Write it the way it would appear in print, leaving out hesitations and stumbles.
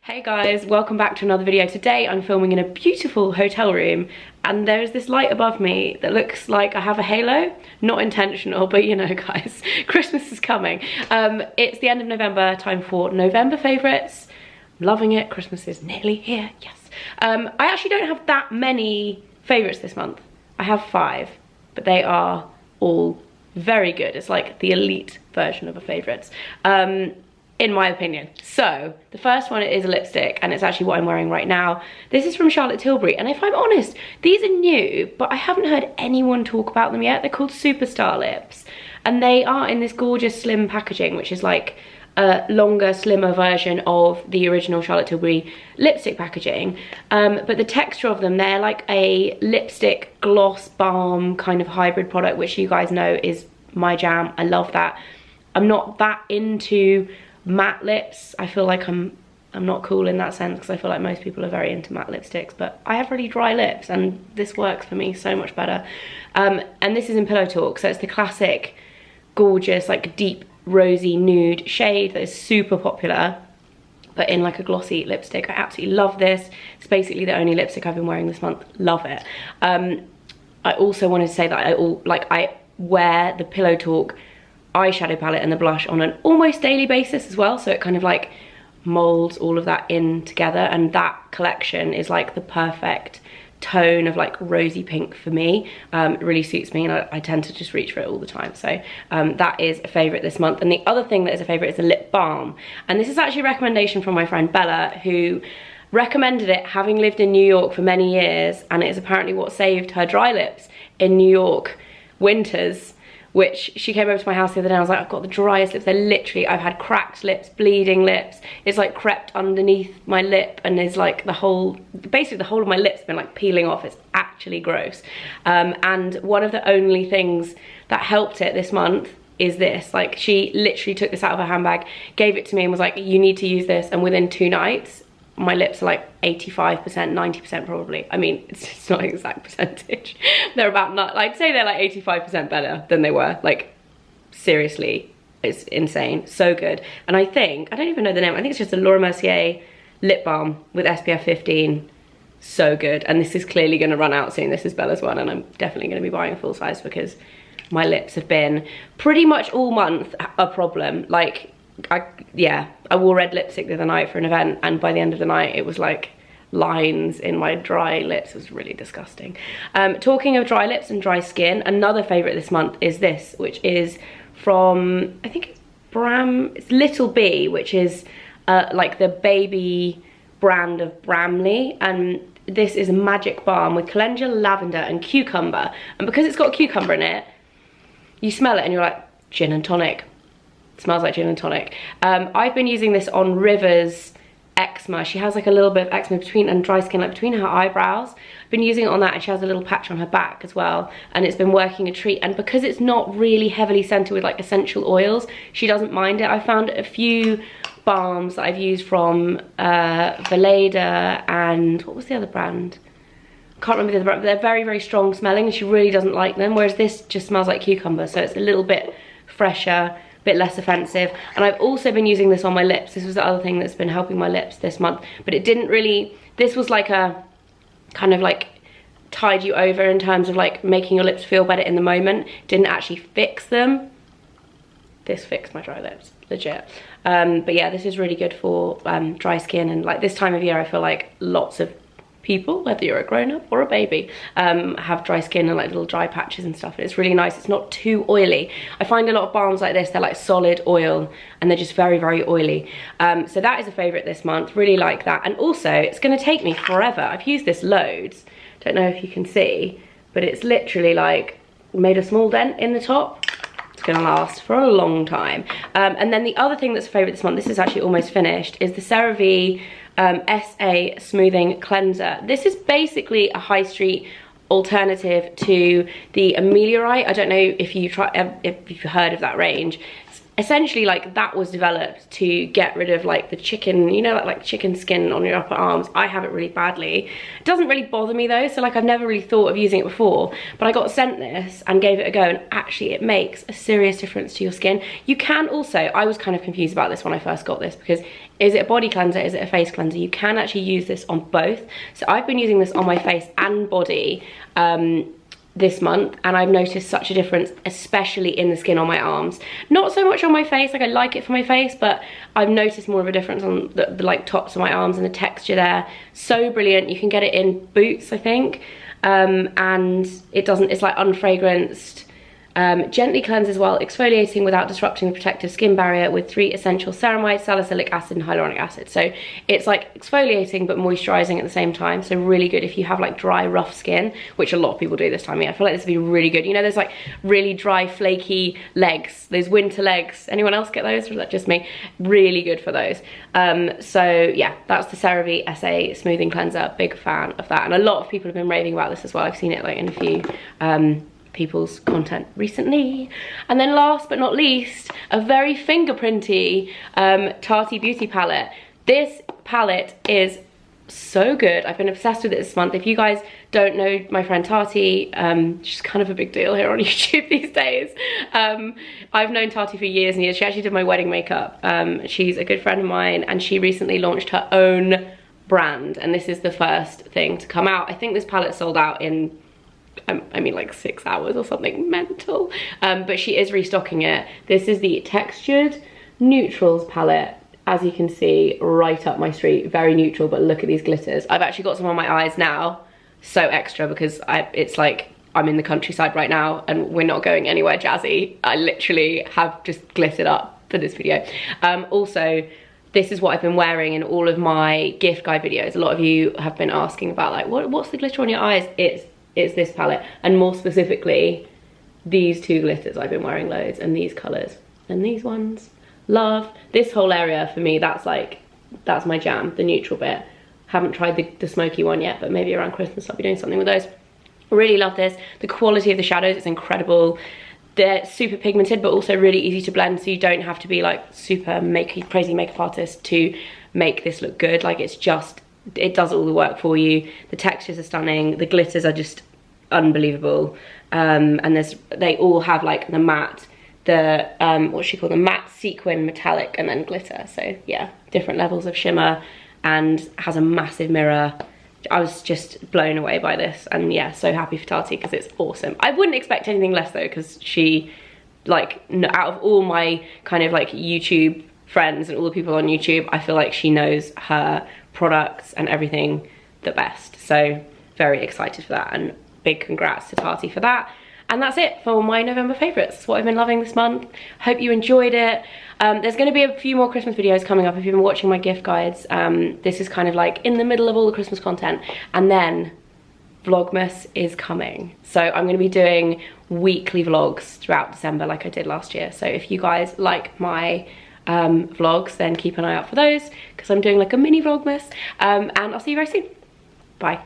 Hey guys, welcome back to another video. Today I'm filming in a beautiful hotel room and there's this light above me that looks like I have a halo. Not intentional, but you know guys, Christmas is coming. It's the end of November, time for November favourites. Loving it, Christmas is nearly here, yes. I actually don't have that many favourites this month. I have 5, but they are all very good. It's like the elite version of a favourites. In my opinion. So the first one is a lipstick and it's actually what I'm wearing right now. This is from Charlotte Tilbury and if I'm honest, these are new, but I haven't heard anyone talk about them yet. They're called Superstar lips and they are in this gorgeous slim packaging, which is like a longer, slimmer version of the original Charlotte Tilbury lipstick packaging. But the texture of them, they're like a lipstick gloss balm kind of hybrid product, which you guys know is my jam. I love that. I'm not that into matte lips. I feel like I'm not cool in that sense because I feel like most people are very into matte lipsticks, but I have really dry lips and this works for me so much better. And this is in Pillow Talk, so it's the classic gorgeous like deep rosy nude shade that is super popular, but in like a glossy lipstick. I absolutely love this. It's basically the only lipstick I've been wearing this month. Love it. I also wanted to say that I wear the Pillow Talk eyeshadow palette and the blush on an almost daily basis as well, so it kind of like molds all of that in together, and that collection is like the perfect tone of like rosy pink for me. It really suits me and I tend to just reach for it all the time, so that is a favorite this month. And the other thing that is a favorite is a lip balm, and this is actually a recommendation from my friend Bella, who recommended it having lived in New York for many years, and it is apparently what saved her dry lips in New York winters. Which she came over to my house the other day and I was like, I've got the driest lips. They're literally, I've had cracked lips, bleeding lips. It's like crept underneath my lip and is like basically the whole of my lip's been like peeling off. It's actually gross. And one of the only things that helped it this month is this. Like she literally took this out of her handbag, gave it to me and was like, you need to use this. And within 2 nights, my lips are like 85%, 90% probably. I mean, it's not an exact percentage. They're about, I'd say they're like 85% better than they were. Like, seriously, it's insane. So good. And I don't even know the name. I think it's just a Laura Mercier lip balm with SPF 15. So good. And this is clearly going to run out soon. This is Bella's one and I'm definitely going to be buying a full size because my lips have been pretty much all month a problem. Like, I wore red lipstick the other night for an event and by the end of the night it was like lines in my dry lips. It was really disgusting. Talking of dry lips and dry skin, another favourite this month is this, which is from, I think it's Little Bee, which is like the baby brand of Bramley, and this is a magic balm with calendula, lavender and cucumber, and because it's got cucumber in it, you smell it and you're like, gin and tonic. Smells like gin and tonic. I've been using this on River's eczema. She has like a little bit of eczema between and dry skin, like between her eyebrows. I've been using it on that and she has a little patch on her back as well, and it's been working a treat. And because it's not really heavily scented with like essential oils, she doesn't mind it. I found a few balms that I've used from Veleda and what was the other brand? I can't remember the other brand, but they're very, very strong smelling and she really doesn't like them, whereas this just smells like cucumber, so it's a little bit fresher, bit less offensive. And I've also been using this on my lips. This was the other thing that's been helping my lips this month, but it didn't really, this was like a kind of like tide you over in terms of like making your lips feel better in the moment. Didn't actually fix them. This fixed my dry lips, legit. But yeah, this is really good for dry skin, and like this time of year I feel like lots of people, whether you're a grown-up or a baby, have dry skin and like little dry patches and stuff, and it's really nice. It's not too oily. I find a lot of balms like this, they're like solid oil and they're just very, very oily. So that is a favorite this month. Really like that. And also it's going to take me forever. I've used this loads, don't know if you can see, but it's literally like made a small dent in the top. It's gonna last for a long time. And then the other thing that's a favorite this month, this is actually almost finished, is the CeraVe SA Smoothing Cleanser. This is basically a high street alternative to the Ameliorite. I don't know if you've heard of that range. It's essentially like that was developed to get rid of like the chicken, you know, like chicken skin on your upper arms. I have it really badly. It doesn't really bother me though, so like I've never really thought of using it before, but I got sent this and gave it a go, and actually it makes a serious difference to your skin. You can also, I was kind of confused about this when I first got this, because is it a body cleanser, is it a face cleanser? You can actually use this on both. So I've been using this on my face and body this month, and I've noticed such a difference, especially in the skin on my arms. Not so much on my face, like I like it for my face, but I've noticed more of a difference on the like tops of my arms and the texture there. So brilliant. You can get it in boots, I think, and it doesn't, it's like unfragranced. Gently cleanses while exfoliating without disrupting the protective skin barrier with 3 essential ceramides, salicylic acid and hyaluronic acid. So it's like exfoliating but moisturizing at the same time. So really good if you have like dry, rough skin, which a lot of people do this time of year. I feel like this would be really good. You know, there's like really dry, flaky legs, those winter legs. Anyone else get those, or is that just me? Really good for those. So yeah, that's the CeraVe SA Smoothing Cleanser. Big fan of that. And a lot of people have been raving about this as well. I've seen it like in a few people's content recently. And then last but not least, a very fingerprinty Tati Beauty palette. This palette is so good. I've been obsessed with it this month. If you guys don't know my friend Tati, she's kind of a big deal here on YouTube these days. I've known Tati for years and years. She actually did my wedding makeup. She's a good friend of mine, and she recently launched her own brand, and this is the first thing to come out. I think this palette sold out in I mean like 6 hours or something mental, but she is restocking it. This is the Textured Neutrals palette, as you can see, right up my street. Very neutral, but look at these glitters. I've actually got some on my eyes now, so extra, because it's like I'm in the countryside right now and we're not going anywhere jazzy. I literally have just glittered up for this video. Also, this is what I've been wearing in all of my gift guide videos. A lot of you have been asking about like, what's the glitter on your eyes? It's this palette, and more specifically these 2 glitters. I've been wearing loads, and these colors and these ones. Love this whole area. For me, that's my jam, the neutral bit. Haven't tried the smoky one yet, but maybe around Christmas I'll be doing something with those. Really love this. The quality of the shadows is incredible. They're super pigmented, but also really easy to blend, so you don't have to be like super crazy makeup artist to make this look good. Like it does all the work for you. The textures are stunning. The glitters are just unbelievable. And they all have like the matte, what she called the matte sequin metallic, and then glitter. So yeah, different levels of shimmer, and has a massive mirror. I was just blown away by this, and yeah, so happy for Tati because it's awesome. I wouldn't expect anything less though, because she, like, out of all my kind of like YouTube friends and all the people on YouTube, I feel like she knows her products and everything the best. So very excited for that, and big congrats to Tati for that. And that's it for my November favourites. That's what I've been loving this month. Hope you enjoyed it. There's going to be a few more Christmas videos coming up if you've been watching my gift guides. This is kind of like in the middle of all the Christmas content, and then Vlogmas is coming. So I'm going to be doing weekly vlogs throughout December like I did last year. So if you guys like my vlogs, then keep an eye out for those, because I'm doing like a mini Vlogmas, and I'll see you very soon. Bye.